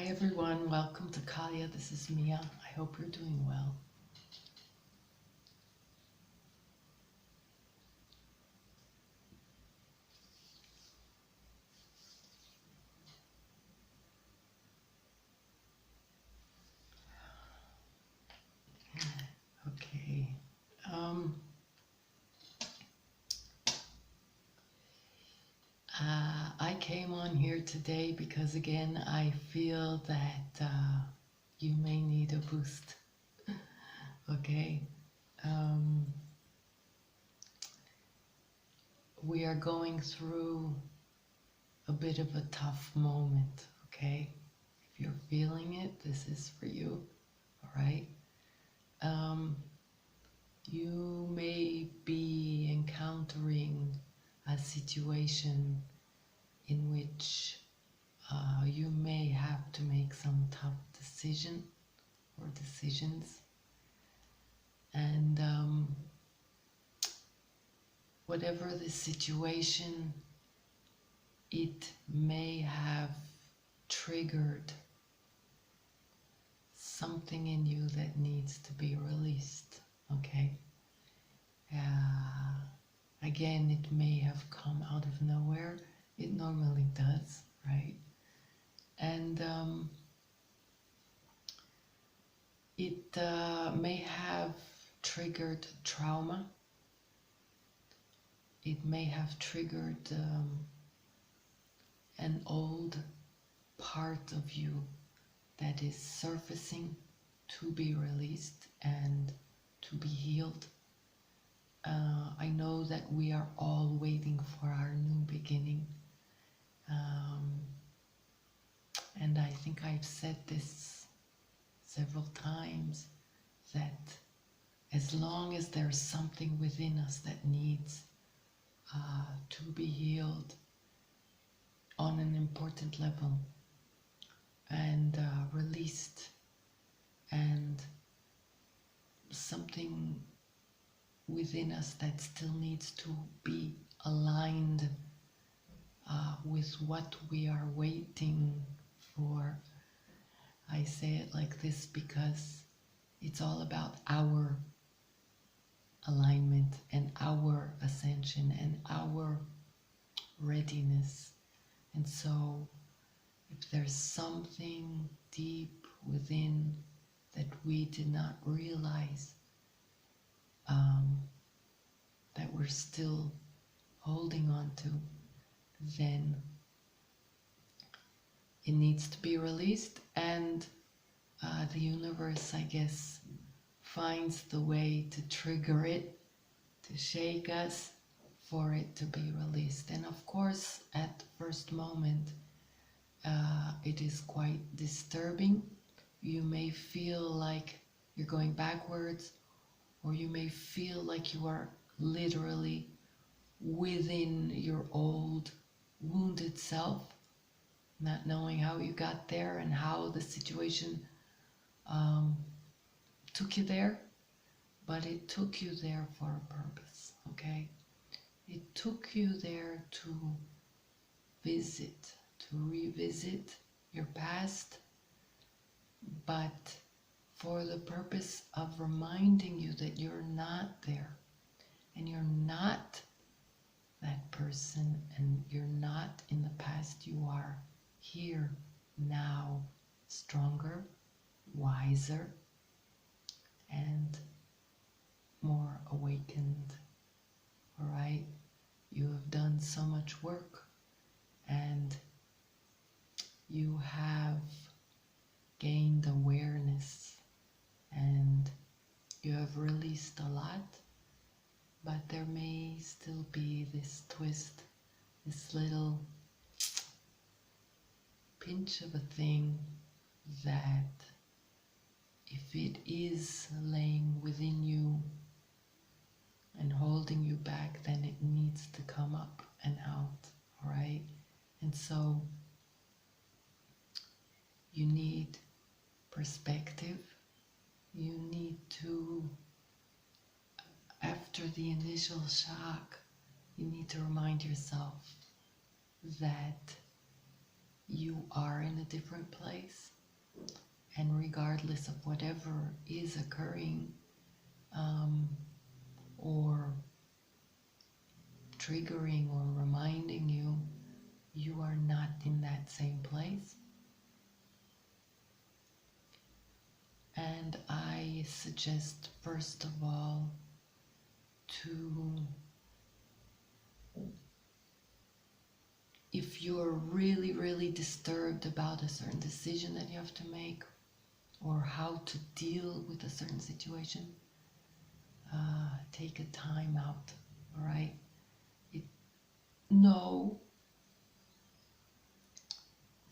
Hi everyone, welcome to Kalia. This is Mia. I hope you're doing well. Okay. Um, I came on here today because again I feel that you may need a boost. Okay. Um, we are going through a bit of a tough moment. Okay. If you're feeling it, this is for you. All right. You may be encountering a situation in which you may have to make some tough decision or decisions, and whatever the situation, it may have triggered something in you that needs to be released. Okay. Again, it may have come out of nowhere. It normally does, right? And it may have triggered trauma. It may have triggered an old part of you that is surfacing to be released and to be healed. I know that we are all waiting for our new beginning. And I think I've said this several times, that as long as there's something within us that needs to be healed on an important level and released, and something within us that still needs to be aligned with what we are waiting for. I say it like this because it's all about our alignment and our ascension and our readiness. And so if there's something deep within that we did not realize, that we're still holding on to, then it needs to be released, and the universe, I guess, finds the way to trigger it, to shake us, for it to be released. And of course, at the first moment, it is quite disturbing. You may feel like you're going backwards, or you may feel like you are literally within your old wounded self, not knowing how you got there and how the situation took you there. But it took you there for a purpose, okay? It took you there to revisit your past, but for the purpose of reminding you that you're not there, and you're not that person, and you're not in the past. You are here now, stronger, wiser, and more awakened. All right? You have done so much work, and you have gained awareness, and you have released a lot, but there may still be this twist, this little pinch of a thing that, if it is laying within you and holding you back, then it needs to come up and out, all right? And so you need perspective. You need to, after the initial shock, you need to remind yourself that you are in a different place, and regardless of whatever is occurring or triggering or reminding you, you are not in that same place. And I suggest, first of all, to, if you're really, really disturbed about a certain decision that you have to make or how to deal with a certain situation, take a time out, all right? Know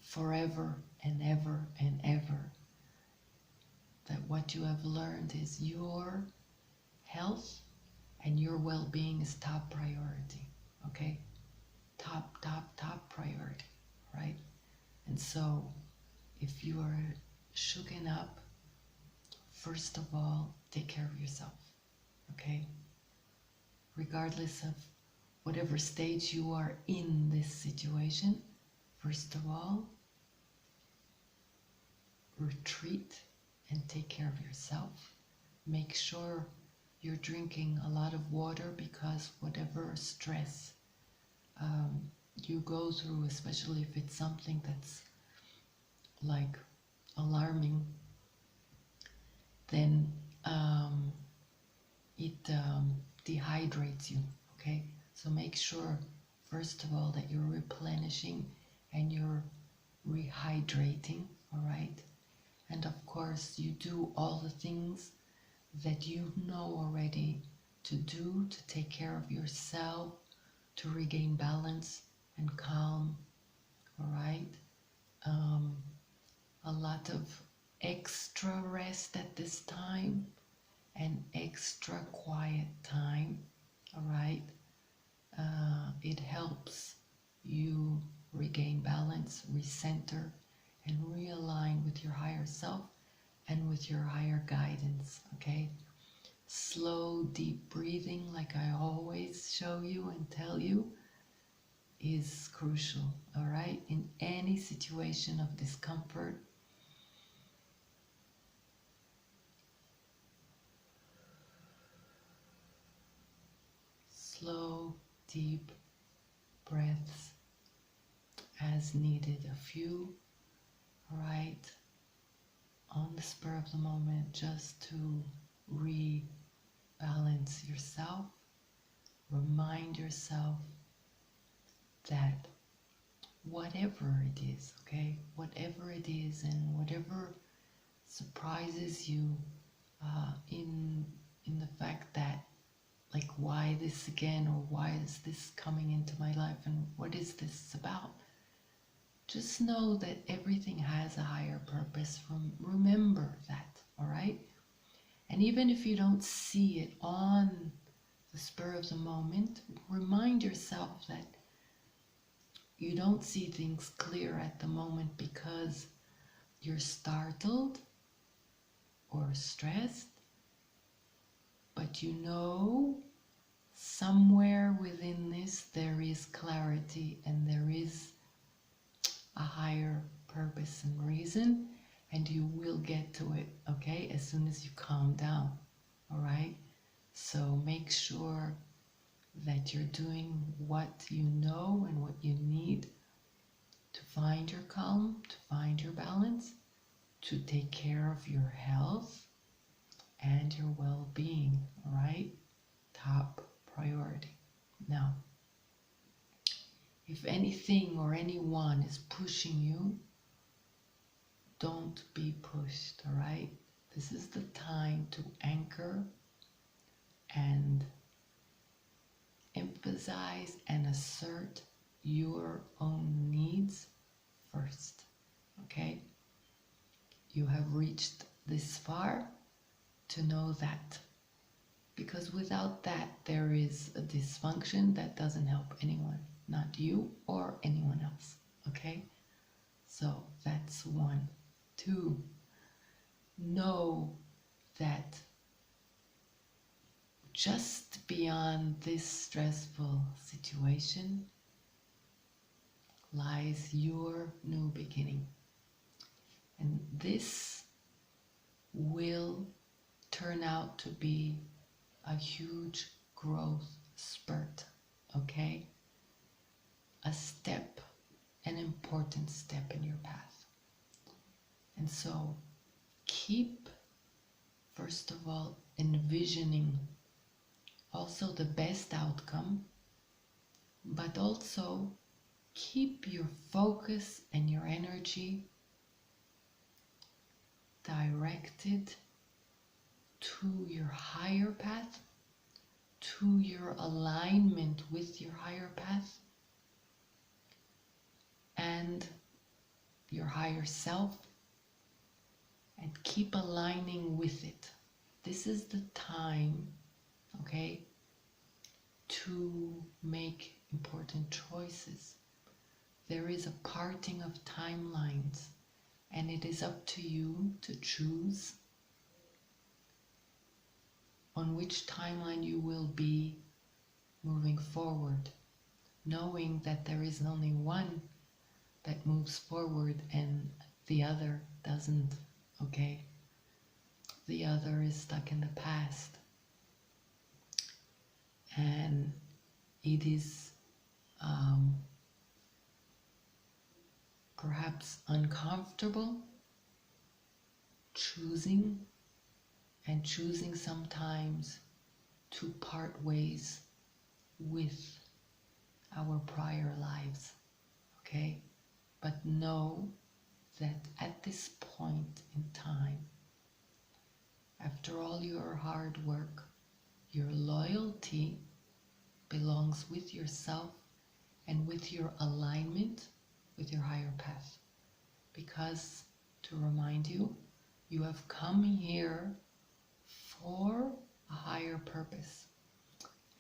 forever and ever and ever that what you have learned is your health and your well-being is top priority, okay? Top priority, right? And so if you are shooken up, first of all, take care of yourself, okay? Regardless of whatever stage you are in this situation, first of all, retreat and take care of yourself. Make sure you're drinking a lot of water, because whatever stress you go through, especially if it's something that's like alarming, then it dehydrates you, okay? So make sure, first of all, that you're replenishing and you're rehydrating, all right? And of course, you do all the things that you know already to do to take care of yourself, to regain balance and calm, all right? A lot of extra rest at this time and extra quiet time, all right? It helps you regain balance, recenter, and realign with your higher self and with your higher guidance, okay? Slow, deep breathing, like I always show you and tell you, is crucial, all right? In any situation of discomfort, slow, deep breaths as needed, a few, all right? On the spur of the moment, just to rebalance yourself, remind yourself that whatever it is, okay, whatever it is and whatever surprises you in the fact that, like, why this again, or why is this coming into my life, and what is this about? Just know that everything has a higher purpose. Remember that, all right? And even if you don't see it on the spur of the moment, remind yourself that you don't see things clear at the moment because you're startled or stressed, but you know somewhere within this there is clarity and there is a higher purpose and reason, and you will get to it, okay, as soon as you calm down, all right? So make sure that you're doing what you know and what you need to find your calm, to find your balance, to take care of your health and your well-being, all right? Top priority. Now, if anything or anyone is pushing you, don't be pushed, all right? This is the time to anchor and emphasize and assert your own needs first, okay? You have reached this far to know that, because without that there is a dysfunction that doesn't help anyone, not you or anyone else, okay? So that's 1. 2, know that just beyond this stressful situation lies your new beginning. And this will turn out to be a huge growth spurt, okay? A step, an important step in your path. And so keep, first of all, envisioning also the best outcome, but also keep your focus and your energy directed to your higher path, to your alignment with your higher path and your higher self, and keep aligning with it. This is the time, okay, to make important choices. There is a parting of timelines, and it is up to you to choose on which timeline you will be moving forward, knowing that there is only one that moves forward and the other doesn't, okay? The other is stuck in the past. And it is perhaps uncomfortable choosing sometimes to part ways with our prior lives, okay? But know that at this point in time, after all your hard work, your loyalty belongs with yourself and with your alignment with your higher path. Because, to remind you, you have come here for a higher purpose.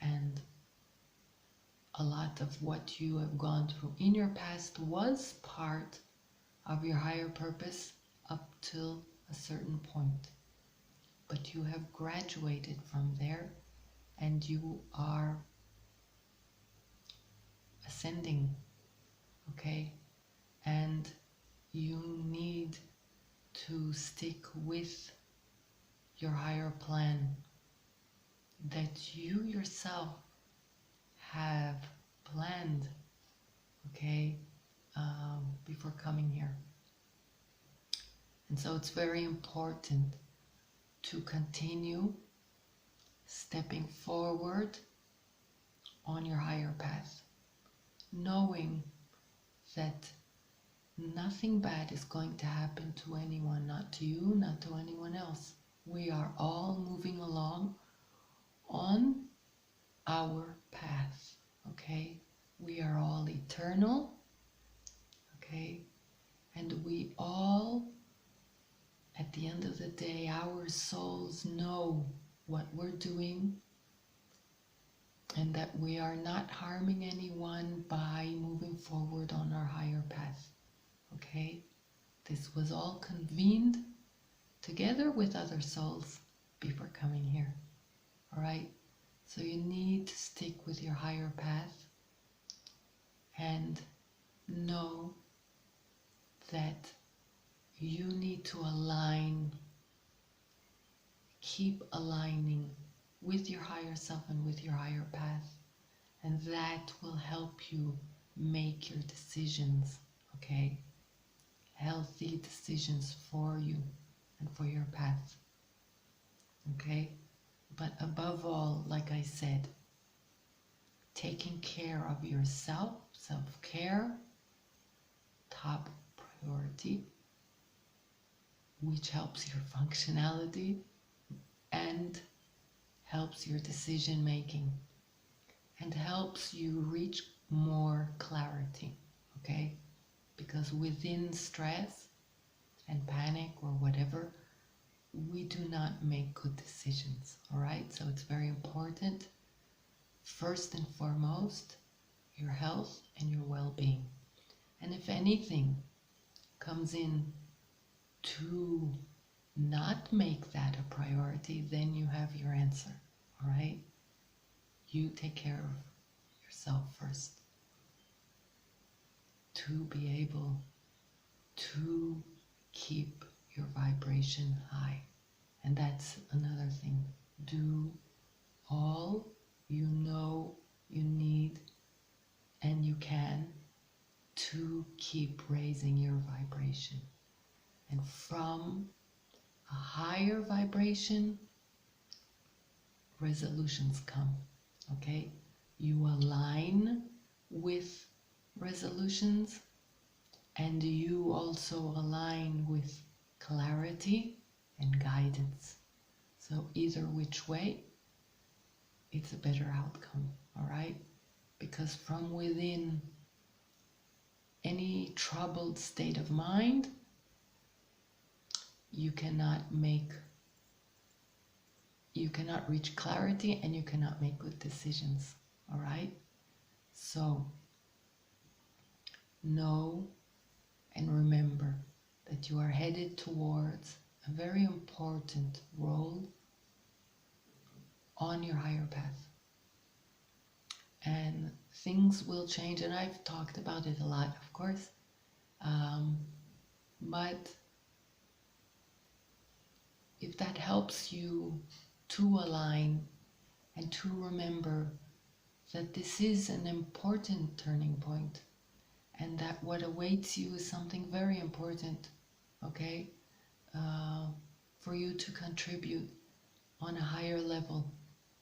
And a lot of what you have gone through in your past was part of your higher purpose up till a certain point. But you have graduated from there and you are ascending, okay? And you need to stick with your higher plan that you yourself have planned, okay, before coming here. And so it's very important to continue stepping forward on your higher path, knowing that nothing bad is going to happen to anyone, not to you, not to anyone else. We are all moving along on our path, okay? We are all eternal, okay? And we all, at the end of the day, our souls know what we're doing and that we are not harming anyone by moving forward on our higher path, okay? This was all convened together with other souls before coming here, all right? So you need to stick with your higher path and know that you need to align, keep aligning with your higher self and with your higher path, and that will help you make your decisions, okay? Healthy decisions for you and for your path, okay? But above all, like I said, taking care of yourself, self-care, top priority, which helps your functionality and helps your decision making and helps you reach more clarity, okay? Because within stress and panic or whatever, we do not make good decisions, all right? So it's very important, first and foremost, your health and your well-being. And if anything comes in to not make that a priority, then you have your answer, all right? You take care of yourself first. to be able to keep your vibration high. And that's another thing. Do all you know you need and you can to keep raising your vibration. And from a higher vibration, resolutions come, okay? You align with resolutions, and you also align with clarity and guidance. So either which way, it's a better outcome, all right? Because from within any troubled state of mind, you cannot reach clarity, and you cannot make good decisions, all right? So know and remember that you are headed towards a very important role on your higher path. And things will change, and I've talked about it a lot, of course, but if that helps you to align and to remember that this is an important turning point, and that what awaits you is something very important, okay? For you to contribute on a higher level.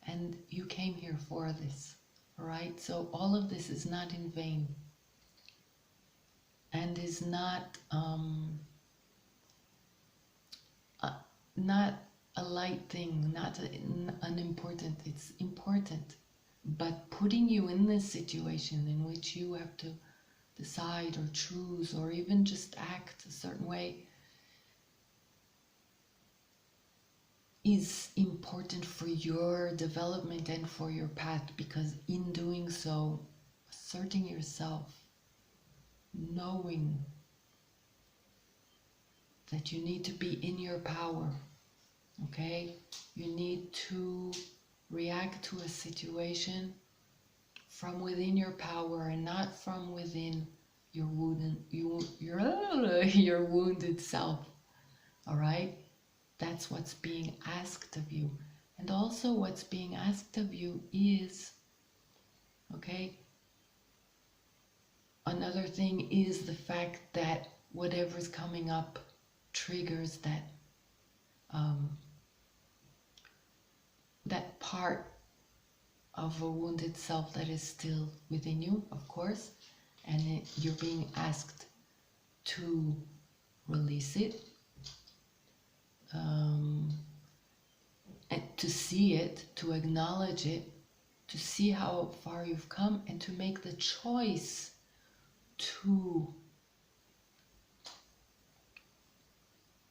And you came here for this, all right? So all of this is not in vain, and is not a light thing, not unimportant. It's important. But putting you in this situation in which you have to decide or choose or even just act a certain way is important for your development and for your path, because in doing so, asserting yourself, knowing that you need to be in your power, okay? You need to react to a situation from within your power and not from within your your wounded self, all right? That's what's being asked of you. And also what's being asked of you is, okay, another thing is the fact that whatever's coming up triggers that that part of a wounded self that is still within you, of course, and you're being asked to release it, and to see it, to acknowledge it, to see how far you've come, and to make the choice to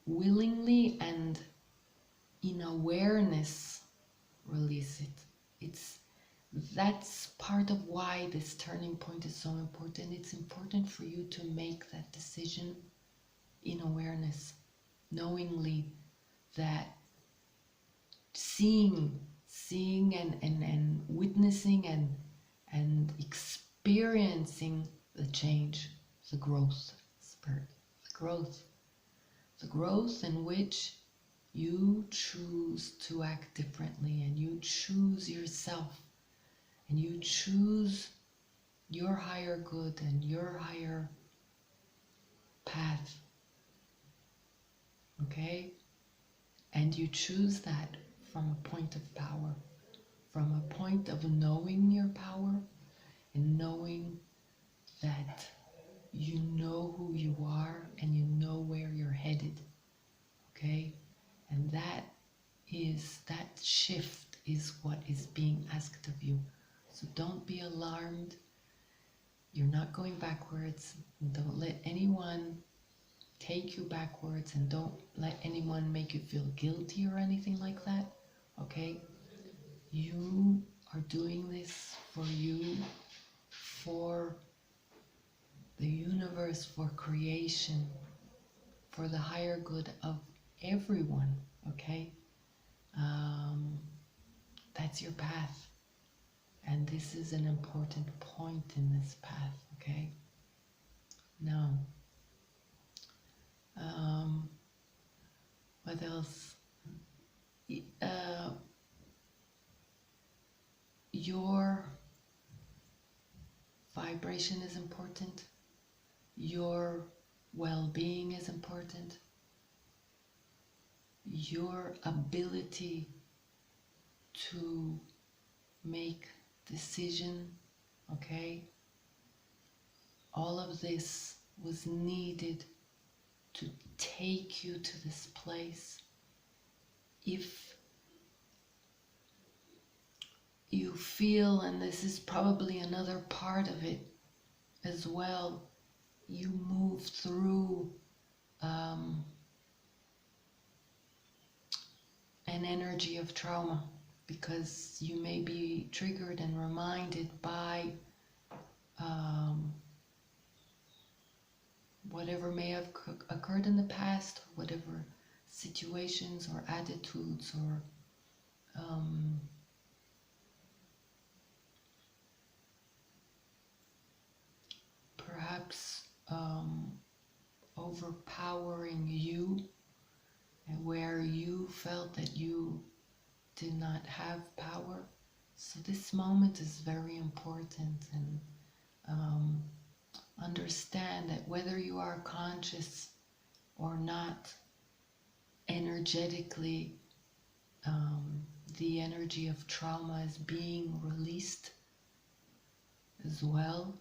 willingly and in awareness release it. That's part of why this turning point is so important. It's important for you to make that decision in awareness, knowingly, that seeing and witnessing and experiencing the change, the growth, spirit, the growth in which you choose to act differently, and you choose yourself, and you choose your higher good and your higher path, okay? And you choose that from a point of power, from a point of knowing your power and knowing that you know who you are and you know where you're headed, okay? And that shift is what is being asked of you. So don't be alarmed. You're not going backwards. Don't let anyone take you backwards, and don't let anyone make you feel guilty or anything like that, okay? You are doing this for you, for the universe, for creation, for the higher good of everyone, okay? That's your path, and this is an important point in this path, okay? No. What else? Your vibration is important. Your well-being is important. Your ability to make decision, okay? All of this was needed to take you to this place. If you feel, and this is probably another part of it as well, you move through an energy of trauma because you may be triggered and reminded by whatever may have occurred in the past, whatever situations or attitudes or perhaps overpowering you, and where you felt that you did not have power. So this moment is very important, and understand that whether you are conscious or not, energetically, the energy of trauma is being released as well.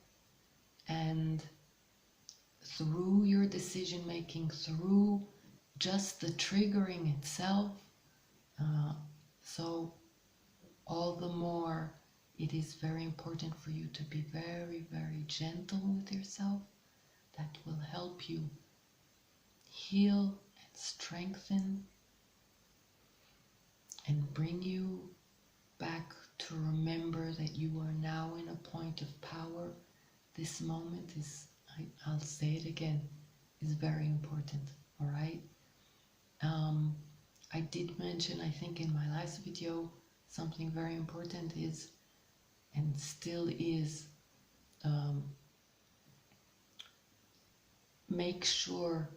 And through your decision making, through just the triggering itself, so all the more it is very important for you to be very, very gentle with yourself. That will help you heal and strengthen and bring you back to remember that you are now in a point of power. This moment is, I'll say it again, is very important, all right? I did mention, I think in my last video, something very important is, and still is, make sure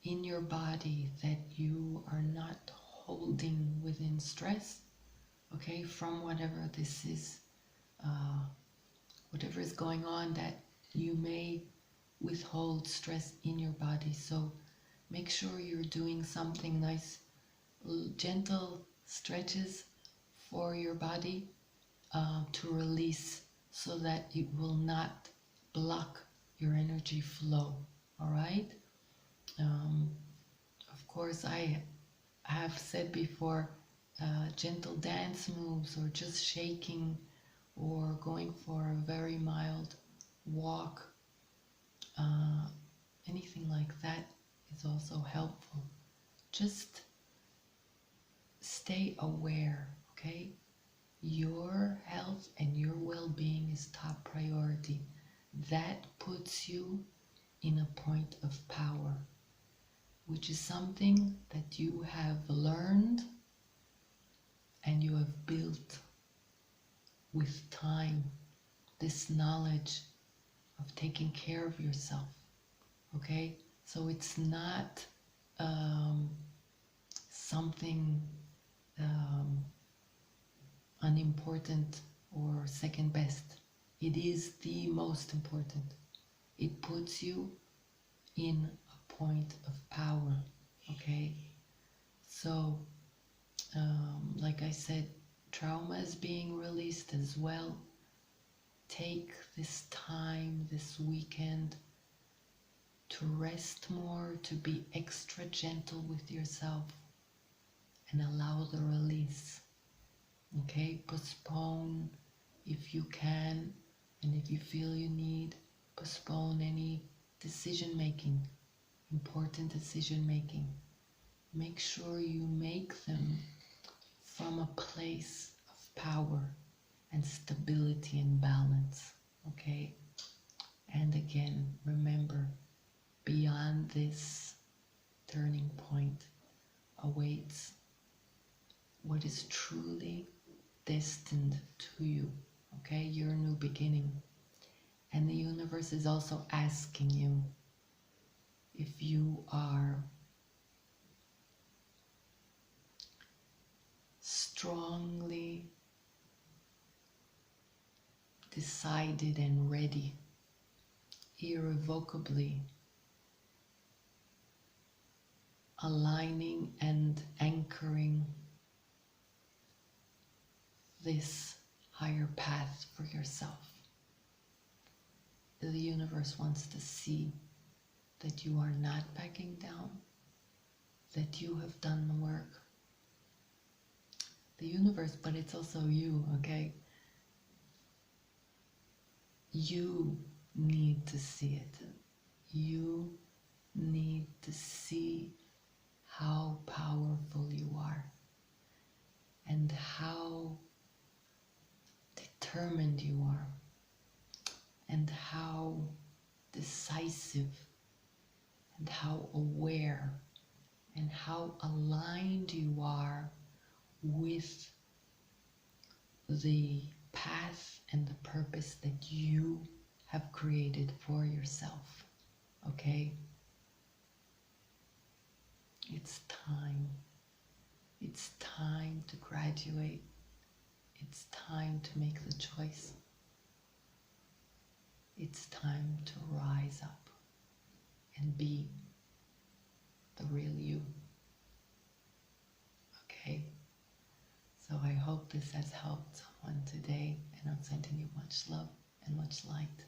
in your body that you are not holding within stress, okay, from whatever this is, whatever is going on, that you may withhold stress in your body. So make sure you're doing something nice, gentle stretches for your body to release, so that it will not block your energy flow, all right? Of course, I have said before, gentle dance moves or just shaking or going for a very mild walk, anything like that is also helpful. Just stay aware, okay? Your health and your well-being is top priority. That puts you in a point of power, which is something that you have learned and you have built with time, this knowledge of taking care of yourself, okay? So it's not something unimportant or second best. It is the most important. It puts you in a point of power, okay? So, like I said, trauma is being released as well. Take this time, this weekend, to rest more, to be extra gentle with yourself, and allow the release, okay? Postpone if you can, and if you feel you need, postpone any decision making, important decision making. Make sure you make them from a place of power and stability and balance, okay? And again, remember, beyond this turning point awaits what is truly destined to you, okay? Your new beginning. And the universe is also asking you if you are strongly decided and ready, irrevocably aligning and anchoring this higher path for yourself. The universe wants to see that you are not backing down, that you have done the work. The universe, but it's also you, okay? You need to see it. You need to see how powerful you are and how determined you are and how decisive and how aware and how aligned you are with the path and the purpose that you have created for yourself. Okay? It's time. It's time to graduate. It's time to make the choice. It's time to rise up and be the real you. Okay? So I hope this has helped someone today, and I'm sending you much love and much light.